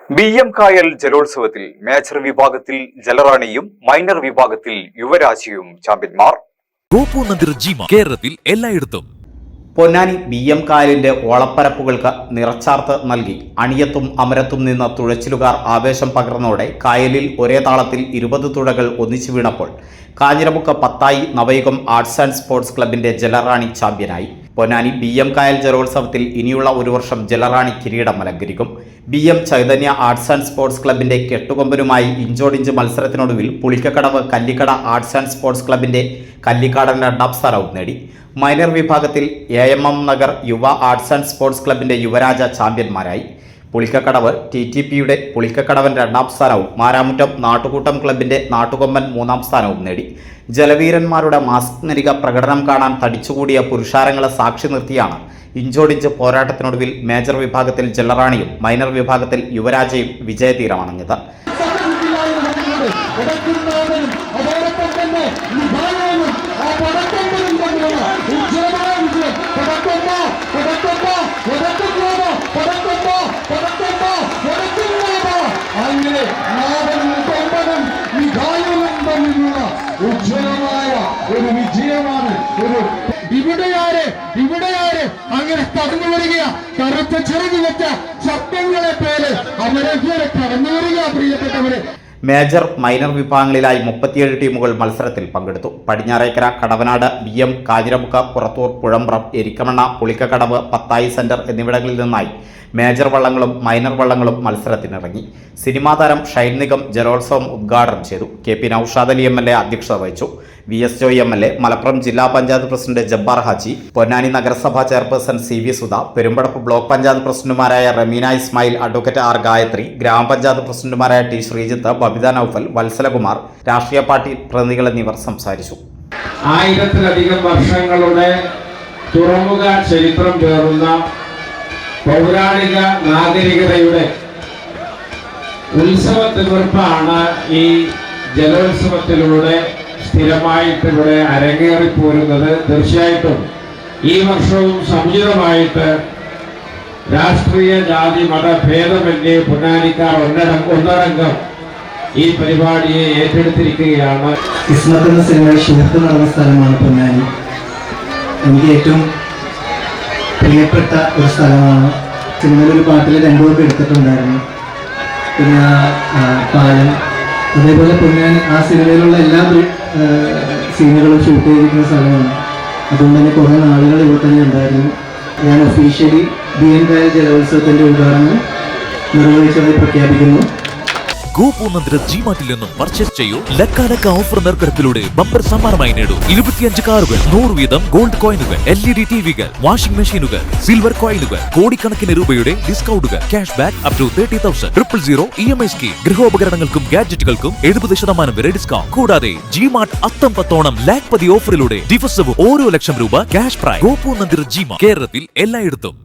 BM കായൽ ജലോത്സവത്തിൽ major വിഭാഗത്തിൽ ജലറാണിയും minor വിഭാഗത്തിൽ യുവരാശിയും ചാമ്പ്യന്മാർ. കേരളത്തിൽ എല്ലായിടത്തും പൊന്നാനി BM കായലിന്റെ ഓളപ്പരപ്പുകൾക്ക് നിറച്ചാർത്ത് നൽകി അണിയത്തും അമരത്തും നിന്ന് തുഴച്ചിലുകാർ ആവേശം പകർന്നോടെ കായലിൽ ഒരേ താളത്തിൽ 20 തുഴകൾ ഒന്നിച്ചു വീണപ്പോൾ കാഞ്ഞിരമുക്ക് പത്തായി നവയുഗം ആർട്സ് ആൻഡ് സ്പോർട്സ് ക്ലബിന്റെ ജലറാണി ചാമ്പ്യനായി. പൊന്നാനി BM കായൽ ജലോത്സവത്തിൽ ഇനിയുള്ള ഒരു വർഷം ജലറാണി കിരീടം അലങ്കരിക്കും. BM Chaitanya arts and sports ക്ലബിന്റെ കെട്ടുകൊമ്പനുമായി ഇഞ്ചോടിഞ്ച് മത്സരത്തിനൊടുവിൽ പുളിക്കക്കടവ് കല്ലിക്കട ആർട്സ് ആൻഡ് സ്പോർട്സ് ക്ലബിന്റെ കല്ലിക്കാടൻ 2ാം സ്ഥാനവും നേടി. മൈനർ വിഭാഗത്തിൽ AMM നഗർ യുവ ആർട്സ് ആൻഡ് സ്പോർട്സ് ക്ലബിന്റെ യുവരാജ ചാമ്പ്യന്മാരായി. പുളിക്കക്കടവ് TTPയുടെ പുളിക്കക്കടവൻ 2ാം സ്ഥാനവും മാരാമുറ്റം നാട്ടുകൂട്ടം ക്ലബിന്റെ നാട്ടുകൊമ്പൻ 3ാം സ്ഥാനവും നേടി. ജലവീരന്മാരുടെ മാസ്നരിക പ്രകടനം കാണാൻ തടിച്ചുകൂടിയ പുരുഷാരങ്ങളെ സാക്ഷി നിർത്തിയാണ് ഇഞ്ചോടിഞ്ച് പോരാട്ടത്തിനൊടുവിൽ മേജർ വിഭാഗത്തിൽ ജലറാണിയും മൈനർ വിഭാഗത്തിൽ യുവരാജയും വിജയതീരമണഞ്ഞത്. ഉജ്ജ്വലമായ ഒരു വിജയമാണ്. ഇവിടെയാര് അങ്ങനെ കടന്നു വരിക, കറുത്ത ചെറുകി വെച്ച ശബ്ദങ്ങളെ പോലെ അവരെ കടന്നു വരിക. പ്രിയപ്പെട്ടവരെ, മേജർ മൈനർ വിഭാഗങ്ങളിലായി 37 ടീമുകൾ മത്സരത്തിൽ പങ്കെടുത്തു. പടിഞ്ഞാറേക്കര, കടവനാട്, BM, കാഞ്ഞിരമുക്ക്, പുറത്തൂർ, പുഴമ്പ്രം, എരിക്കമണ്ണ, പുളിക്കക്കടവ്, പത്തായി സെന്റർ എന്നിവിടങ്ങളിൽ നിന്നായി മേജർ വള്ളങ്ങളും മൈനർ വള്ളങ്ങളും മത്സരത്തിനിറങ്ങി. സിനിമാ താരം ഷൈൻ നിഗം ജലോത്സവം ഉദ്ഘാടനം ചെയ്തു. KP നൌഷാദ് അലി MLA അധ്യക്ഷത വഹിച്ചു. VS ജോയ് MLA, മലപ്പുറം ജില്ലാ പഞ്ചായത്ത് പ്രസിഡന്റ് ജബ്ബാർ ഹാജി, പൊന്നാനി നഗരസഭാ chairperson CV Sudha, Perumpadappu block panchayat പ്രസിഡന്റുമാരായ റമീന ഇസ്മായിൽ, അഡ്വക്കേറ്റ് R ഗായത്രി, ഗ്രാമപഞ്ചായത്ത് പ്രസിഡന്റുമാരായ T ശ്രീജിത്ത്, ബബിത നൌഫൽ, വത്സലകുമാർ, രാഷ്ട്രീയ പാർട്ടി പ്രതിനിധികൾ എന്നിവർ സംസാരിച്ചു. 1000-ലധികം വർഷങ്ങളുടെ തുറമുഖ ചരിത്രം പേറുന്ന പൗരാണിക നാഗരികതയുടെ ഉത്സവത്തിമിർപ്പാണ് ഈ ജലോത്സവത്തിലൂടെ സ്ഥിരമായിട്ട് ഇവിടെ അരങ്ങേറിപ്പോരുന്നത്. തീർച്ചയായിട്ടും ഈ വർഷവും സമുചിതമായിട്ട് രാഷ്ട്രീയ ജാതി മത ഭേദമന്യേ പൊന്നാനിക്കാർ ഒന്നടങ്കം ഈ പരിപാടിയെ ഏറ്റെടുത്തിരിക്കുകയാണ്. കിസ്മത്ത് എന്ന സിനിമ ഷൂട്ട് നടന്ന സ്ഥലമാണ് പൊന്നാനി. എനിക്ക് ഏറ്റവും പ്രിയപ്പെട്ട ഒരു സ്ഥലമാണ്. സിനിമയിലൊരു പാട്ടിൽ രണ്ടുപേർക്ക് എടുത്തിട്ടുണ്ടായിരുന്നു. പിന്നെ പാലം, അതേപോലെ പൊന്നാനി ആ സിനിമയിലുള്ള എല്ലാ സീനുകളും ഷൂട്ട് ചെയ്തിരിക്കുന്ന സ്ഥലമാണ്. അതുകൊണ്ട് തന്നെ കുറേ നാളുകൾ ഇവിടെ തന്നെ ഉണ്ടായിരുന്നു. ഞാൻ ഒഫീഷ്യലി BM കായൽ ജലോത്സവത്തിൻ്റെ ഉദ്ഘാടനം നിർവഹിച്ചതായി പ്രഖ്യാപിക്കുന്നു. ജിമാർട്ടിൽ നിന്നും പർച്ചേസ് ചെയ്യൂ. ലക്കാലക്ക ഓഫർ നറുക്കെടുപ്പിലൂടെ ബമ്പർ സമ്മാനമായി നേടൂ. 25 കാറുകൾ, 100 വീതം ഗോൾഡ് കോയിനുകൾ, LED TVകൾ, വാഷിംഗ് മെഷീനുകൾ, സിൽവർ കോയിനുകൾ, കോടിക്കണക്കിന് രൂപയുടെ ഡിസ്കൗണ്ടുകൾ, cash back up to 30,000, 000 EMI scheme, ഗൃഹോപകരണങ്ങൾക്കും ഗാഡ്ജറ്റുകൾക്കും 70% വരെ ഡിസ്കൗണ്ട്. കൂടാതെ ജിമാർട്ട് അത്തം പത്തോണം ലാഖ്പതി ഓഫറിലൂടെ ദിവസവും ഓരോ ലക്ഷം രൂപ ക്യാഷ് പ്രൈസ്. ഗോപു നന്ദിർ ജിമാർട്ട്, കേരളത്തിൽ എല്ലായിടത്തും.